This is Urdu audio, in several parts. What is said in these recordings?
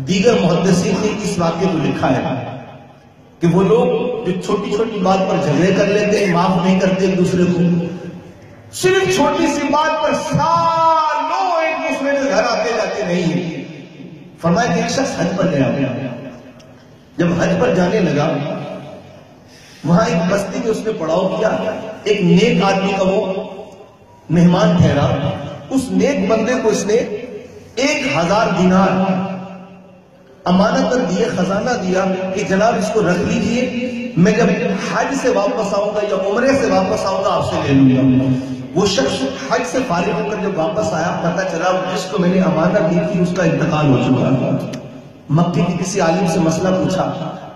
دیگر محدثین نے اس واقعے کو لکھا ہے کہ وہ لوگ جو چھوٹی چھوٹی بات پر جھگڑے کر لیتے ہیں، معاف نہیں کرتے ایک دوسرے کو، صرف چھوٹی سی بات پر سالوں ایک دوسرے کے گھر آتے جاتے نہیں ہیں۔ فرمایا کہ ایک شخص حج پر گیا، جب حج پر جانے لگا وہاں ایک بستی میں اس نے پڑاؤ کیا، ایک نیک آدمی کا وہ مہمان ٹھہرا، اس نیک بندے کو اس نے 1000 دینار امانت پر دیے، خزانہ دیا کہ جناب اس کو رکھ لیجئے، میں جب حج سے واپس آؤں گا یا عمرے سے واپس آؤں گا آپ سے لے لوں گا۔ وہ شخص حج سے فارغ ہو کر جب واپس آیا، پتہ چلا جس کو میں نے امانت دی تھی اس کا انتقال ہو چکا تھا۔ مکے کے کسی عالم سے مسئلہ پوچھا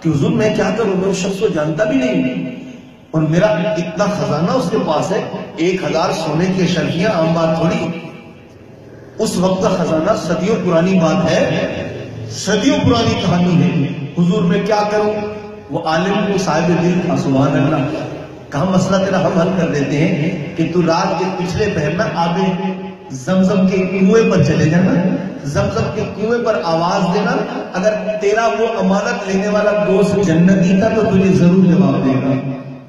کہ حضور میں کیا کروں، میں اس شخص کو جانتا بھی نہیں اور میرا اتنا خزانہ اس کے پاس ہے، 1000 سونے کی اشرفیاں عام بات تھوڑی۔ اس وقت کا خزانہ صدیوں پرانی بات ہے، صدیوں پرانی کہانی ہے، حضور میں کیا کروں؟ وہ عالم کو صاحب دل تھا، سبحان اللہ، کہا مسئلہ تیرا ہم حل کر دیتے ہیں کہ تو رات کے پچھلے پہر میں آب زمزم کے کنویں پر چلے جانا، زمزم کے کنویں پر آواز دینا، اگر تیرا وہ امانت لینے والا دوست جنتی تھا تو تجھے ضرور جواب دے گا۔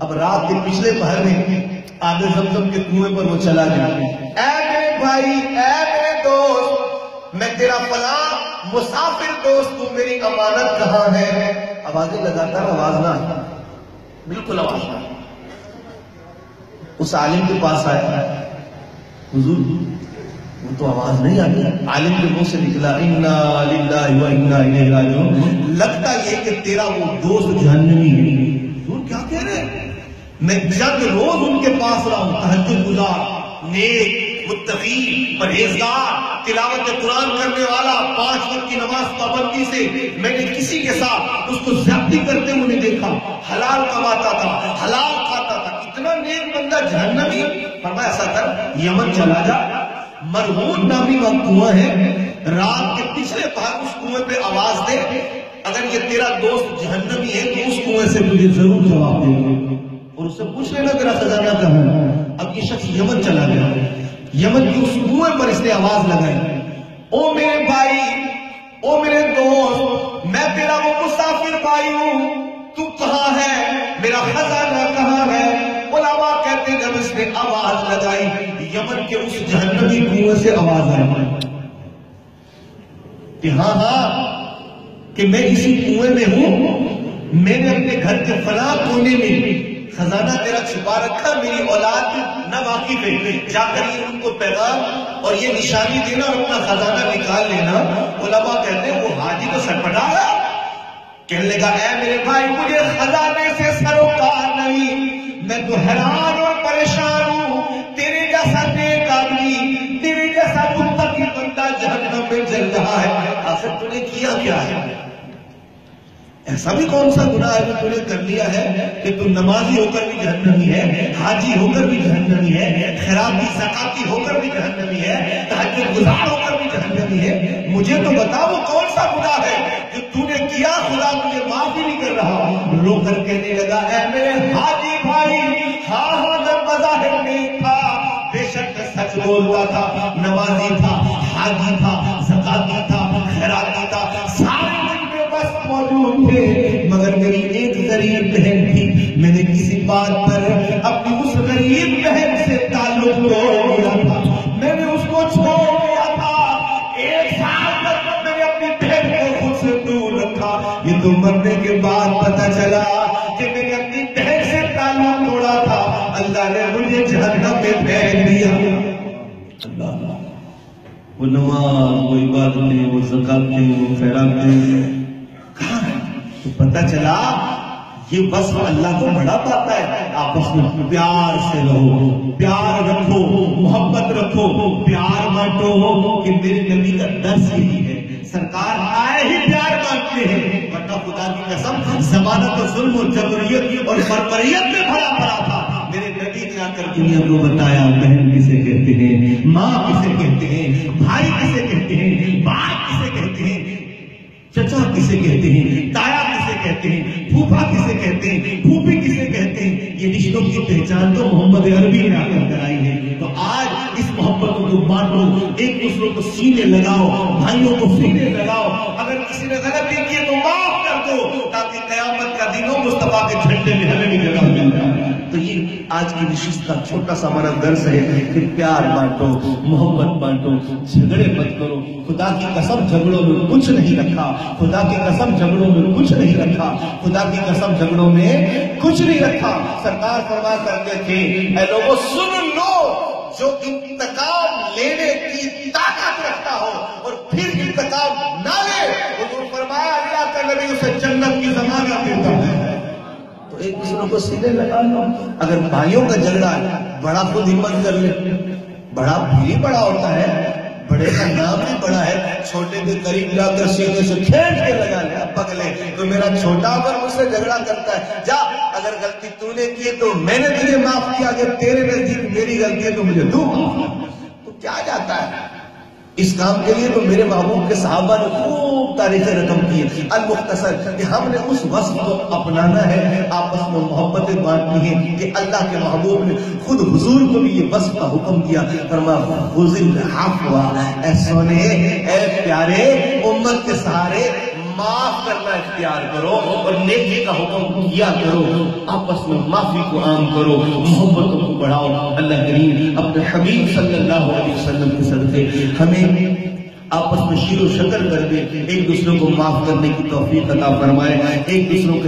اب رات کے پچھلے پہر میں آب زمزم کے کنویں پر وہ چلا گیا، اے میرے بھائی، اے میرے دوست، میں تیرا فلاں مسافر دوست ہوں، میری امانت کہاں ہے؟ آوازیں لگاتا آواز نہ آئی، بالکل آواز نہ آئی۔ اس عالم کے پاس آیا، حضور وہ تو آواز نہیں آتی، عالم کے منہ سے نکلا انا للہ و انا الیہ راجعون، لگتا یہ کہ تیرا وہ دوست جہنمی ہے۔ حضور کیا کہہ رہے ہیں؟ میں جب روز ان کے پاس رہا ہوں، تہجد گزار، نیک، متقی، پرہیزگار، تلاوت قرآن کرنے والا، 5 وقت کی نماز پابندی سے، میں نے کسی کے ساتھ اس کو زیادتی کرتے ہوئے نہیں دیکھا، حلال کماتا تھا، حلال کھاتا تھا، اتنا نیک بندہ جہنمی؟ فرمایا ایسا کر، یمن چلا جا، مرغون نامی وہاں کنواں ہے، رات کے پچھلے پہر اس کنویں پہ آواز دے، اگر یہ تیرا دوست جہنمی ہے تو اس کنویں سے تجھے ضرور جواب دے گا، اور اس سے پوچھ لینا تیرا خزانہ کہاں ہے۔ اب یہ شخص یمن چلا گیا، یمن کی اس کنویں پر اس نے آواز لگائی، او میرے بھائی، او میرے دوست، میں تیرا وہ مسافر بھائی ہوں، تو کہاں ہے، میرا خزانہ کہاں ہے؟ علماء کہتے ہیں جب اس نے آواز لگائی، یمن کے اس جہنمی کنویں سے آواز آئی کہ ہاں ہاں، کہ میں اسی کنویں میں ہوں، میں نے اپنے گھر کے فلاں کونے میں خزانہ تیرا چھپا رکھا، میری اولاد نہ واقف ہے، جا کر یہ ان کو پیغام اور یہ نشانی دینا اور اپنا خزانہ نکال لینا۔ علماء کہتے ہیں وہ حاجی تو سرپٹا گیا، کہنے لگا اے میرے بھائی مجھے خزانے سے سروکار نہیں، میں تو حیران اور پریشان ہوں، تیرے جیسا نیک آدمی، تیرے جیسا متقی بندہ جہنم میں جل رہا ہے، آخر تو نے کیا کیا ہے؟ ایسا بھی کون سا گناہ ہے جو تو نے کر لیا ہے کہ تو نمازی ہو کر بھی جہنمی ہے، حاجی ہو کر بھی جہنمی ہے، خیراتی زکاتی ہو کر بھی جہنمی ہے، تہجد گزار ہو کر بھی جہنمی ہے؟ مجھے تو بتا وہ کون سا گناہ ہے جو تو نے کیا خدا تجھے معاف ہی نہیں کر رہا؟ رو کر کہنے لگا اے میرے حاجی بھائی، ہاں ہاں میں بظاہر نیک تھا، بے شک میں سچ بولتا تھا، نمازی تھا، حاجی تھا، زکاتی تھا، خیراتی تھا، سارے موجود تھے، مگر میری ایک غریب بہن تھی، میں نے کسی بات پر اپنی اس غریب بہن سے تعلق توڑ دیا تھا، میں نے اس کو چھوڑ دیا تھا، 1 سال تک میں نے اپنی بہن کو خود سے دور رکھا، یہ تو مرنے کے بعد پتہ چلا کہ میں نے اپنی بہن سے تعلق توڑا تھا، اللہ نے مجھے جہنم میں پھینک دیا۔ اللہ، وہ نماز، وہ عبادتیں، وہ زکاتیں، وہ خیراتیں، تو پتہ چلا یہ وصف اللہ کو بڑا پاتا ہے۔ آپس میں پیار سے رہو، پیار رکھو، محبت رکھو، پیار بانٹو، کہ میرے نبی کا درس یہی ہے، سرکار آئے ہی پیار بانٹتے ہیں، ورنہ خدا کی قسم زمانت و ظلم و جبریت اور بربریت میں بھرا پڑا تھا۔ میرے نبی نے آ کر دنیا کو بتایا بہن کسے کہتے ہیں، ماں کسے کہتے ہیں، بھائی کسے کہتے ہیں، باپ کسے کہتے ہیں، چچا کسے کہتے ہیں، تایا کسے کہتے ہیں، پھوپھا کسے کہتے ہیں، پھوپھی کسے کہتے ہیں۔ یہ رشتوں کی پہچان تو محمد عربی نے آ کر کرائی ہے۔ تو آج اس محبت کو بانٹو، ایک دوسرے کو سینے لگاؤ، بھائیوں کو سینے لگاؤ۔ اگر کسی نے غلطی کی تو معاف کر دو تاکہ قیامت کا دن ہو مصطفیٰ کے جھنڈے میں ہمیں بھی جگہ مل جائے. تو یہ آج کی نشست کا چھوٹا سا ہمارا درس ہے کہ پیار بانٹو، محبت بانٹو، جھگڑے مت کرو. خدا کی قسم جھگڑوں میں کچھ نہیں رکھا، خدا کی قسم جھگڑوں میں کچھ نہیں رکھا، خدا کی قسم جھگڑوں میں کچھ نہیں رکھا. سرکار فرمایا کرتے تھے اے لوگوں سن لو، جو انتقام لینے کی طاقت رکھتا ہو اور پھر انتقام نہ لے، حضور فرمایا اللہ کا نبی اسے جنت کی ضمانت دیتا ہے. تو ایک دوسرے کو سیدھے لگا لو. اگر بھائیوں کا جھگڑا ہے، بڑا خود ہمت کر لے، بڑا بھی بڑا ہوتا ہے، بڑے کا نام بھی بڑا ہے، چھوٹے کے قریب جا کر سینے سے کھینچ کے لگا لے. اب پگلے تو میرا چھوٹا اگر مجھ سے جھگڑا کرتا ہے، جا اگر غلطی تو نے کی تو میں نے تجھے معاف کیا، اگر تیرے نزدیک میری غلطی ہے تو مجھے تو معاف کر. تو کیا جاتا ہے اس کام کے لیے؟ تو میرے محبوب کے صحابہ نے خوب تاریخ رقم کی ہے. المختصر کہ ہم نے اس وصف کو اپنانا ہے، آپس میں محبتیں بانٹنی ہے کہ اللہ کے محبوب نے خود حضور کو بھی یہ وصف کا حکم دیا. فرمایا خذ العفو، اے سونے، اے پیارے، امت کے سہارے معاف کرنا اختیار کرو اور نیکی کا حکم کیا کرو. آپس میں معافی کو عام کرو، محبتوں کو بڑھاؤ. اللہ کریم اپنے حبیب صلی اللہ علیہ وسلم کے صدقے ہمیں آپس میں شیر و شکر کر دے، ایک دوسرے کو معاف کرنے کی توفیق عطا فرمائے، ایک دوسروں کے